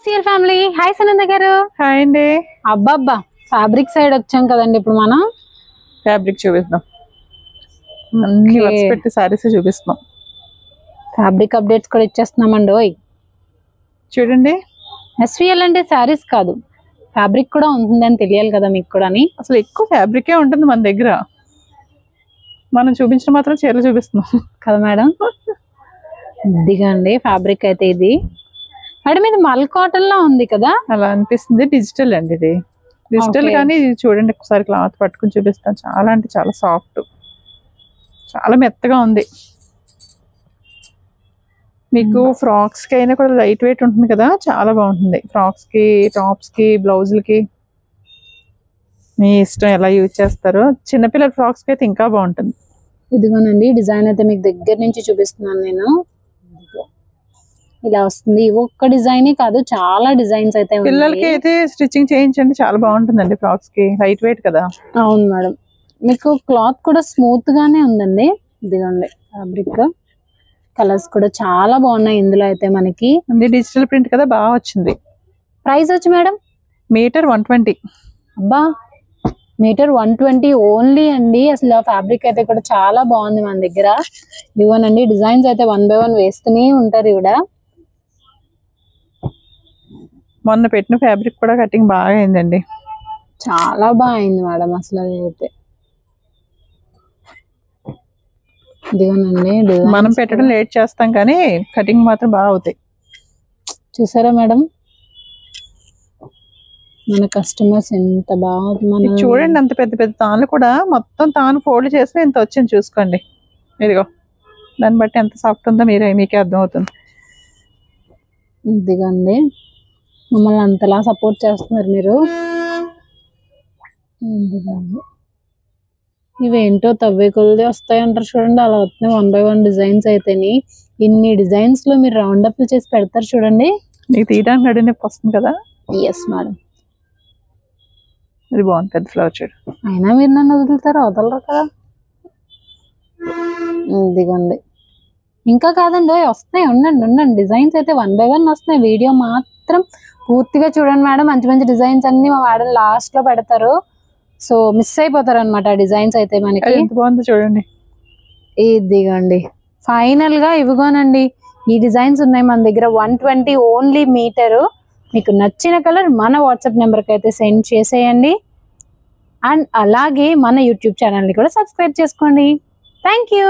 సియర్ family hi Sunanda గారు. Hi అండి. అబ్బబ్బా ఫ్యాబ్రిక్ సైడ్ వచ్చాం కదండి. ఇప్పుడు మనం ఫ్యాబ్రిక్ చూపిస్తాం, అన్ని వర్క్స్ పెట్టి సారీస్ చూపిస్తాం. ఫ్యాబ్రిక్ అప్డేట్స్ కూడా ఇచ్చేస్తున్నామండి. ఓయ్ చూడండి, ఎస్విఎల్ అంటే సారీస్ కాదు, ఫ్యాబ్రిక్ కూడా ఉంటుందని తెలియాలి కదా మీకు కూడా. అసలు ఎక్కువ ఫ్యాబ్రికే ఉంటుంది మన దగ్గర. మనం చూపించిన మాత్రం చీరలు చూపిస్తున్నాం కదా మేడం. ఇదిగండి ఫ్యాబ్రిక్ అయితే ఇది మేడం, ఇది మల్ కాటన్ లా ఉంది కదా. అలా అనిపిస్తుంది. డిజిటల్ అండి, ఇది డిజిటల్. కానీ ఇది చూడండి, ఒకసారి క్లాత్ పట్టుకుని చూపిస్తాను. చాలా అంటే చాలా సాఫ్ట్, చాలా మెత్తగా ఉంది. మీకు ఫ్రాక్స్ కి అయినా కూడా లైట్ వెయిట్ ఉంటుంది కదా, చాలా బాగుంటుంది. ఫ్రాక్స్ కి, టాప్స్ కి, బ్లౌజులకి మీ ఇష్టం ఎలా యూజ్ చేస్తారో. చిన్నపిల్లల ఫ్రాక్స్ కి అయితే ఇంకా బాగుంటుంది. ఇదిగోనండి డిజైన్ అయితే మీకు దగ్గర నుంచి చూపిస్తున్నాను నేను. ఇలా వస్తుంది. ఒక్క డిజైన్ కాదు, చాలా డిజైన్స్ అయితే పిల్లలకి అయితే స్టిచ్చింగ్ చేయించండి, చాలా బాగుంటుందండి. ఫ్రాక్స్ కి లైట్ వెయిట్ కదా. అవును మేడం, మీకు క్లాత్ కూడా స్మూత్ గానే ఉందండి. ఇదిగోండి ఫ్యాబ్రిక్, కలర్స్ కూడా చాలా బాగున్నాయి ఇందులో అయితే మనకి. డిజిటల్ ప్రింట్ కదా, బాగా వచ్చింది. ప్రైస్ వచ్చి మేడం మీటర్ 120. అబ్బా, మీటర్ 120 ఓన్లీ అండి. అసలు ఆ ఫ్యాబ్రిక్ అయితే కూడా చాలా బాగుంది మన దగ్గర. ఇవ్వనండి డిజైన్స్ అయితే 1 by 1 వేస్తూనే ఉంటారు ఇవిడ. మొన్న పెట్టిన ఫ్యాబ్రిక్ కూడా కటింగ్ బాగా అయిందండి, చాలా బాగా అయింది మేడం. అసలు అయితే ఇదిగోనండి మనం పెట్టడం లేట్ చేస్తాం కానీ కటింగ్ మాత్రం బాగా అవుతాయి. చూసారా మేడం, మన కస్టమర్స్ ఎంత బాగా చూడండి. అంత పెద్ద పెద్ద తాళ్ళు కూడా మొత్తం తాను ఫోల్డ్ చేసి ఇంత వచ్చింది చూసుకోండి. ఇదిగో, దాన్ని బట్టి ఎంత సాఫ్ట్ ఉందో మీకే అర్థం అవుతుంది. ఇదిగోండి, మమ్మల్ని అంతలా సపోర్ట్ చేస్తున్నారు మీరు. ఇవేంటో తవ్వే కొలది వస్తాయి అంటారు చూడండి, అలా వస్తున్నాయి 1 by 1 డిజైన్స్ అయితేని. ఇన్ని డిజైన్స్ లో మీరు రౌండ్ అప్ చేసి పెడతారు చూడండి. నీకు తీయడానికి నడి నొప్పి వస్తుంది కదా. ఎస్ మేడం, ఇది బాగుంది, పెద్ద ఫ్లవర్ చూడు. అయినా మీరు నన్ను వదులుతారు, వదలరు కదా. ఇదిగోండి, ఇంకా కాదండి వస్తున్నాయి. ఉండండి డిజైన్స్ అయితే 1 by 1 వస్తున్నాయి. వీడియో మాత్రం పూర్తిగా చూడండి మేడం. మంచి మంచి డిజైన్స్ అన్ని మా మేడం లాస్ట్ లో పెడతారు, సో మిస్ అయిపోతారు అనమాట ఆ డిజైన్స్ అయితే మనకి. ఎంత బాగుందో చూడండి. ఇదిగోండి ఫైనల్ గా ఇవిగోనండి ఈ డిజైన్స్ ఉన్నాయి మన దగ్గర. 120 ఓన్లీ మీటరు. మీకు నచ్చిన కలర్ మన వాట్సాప్ నెంబర్కి అయితే సెండ్ చేసేయండి. అండ్ అలాగే మన యూట్యూబ్ ఛానల్ని కూడా సబ్స్క్రైబ్ చేసుకోండి. Thank you.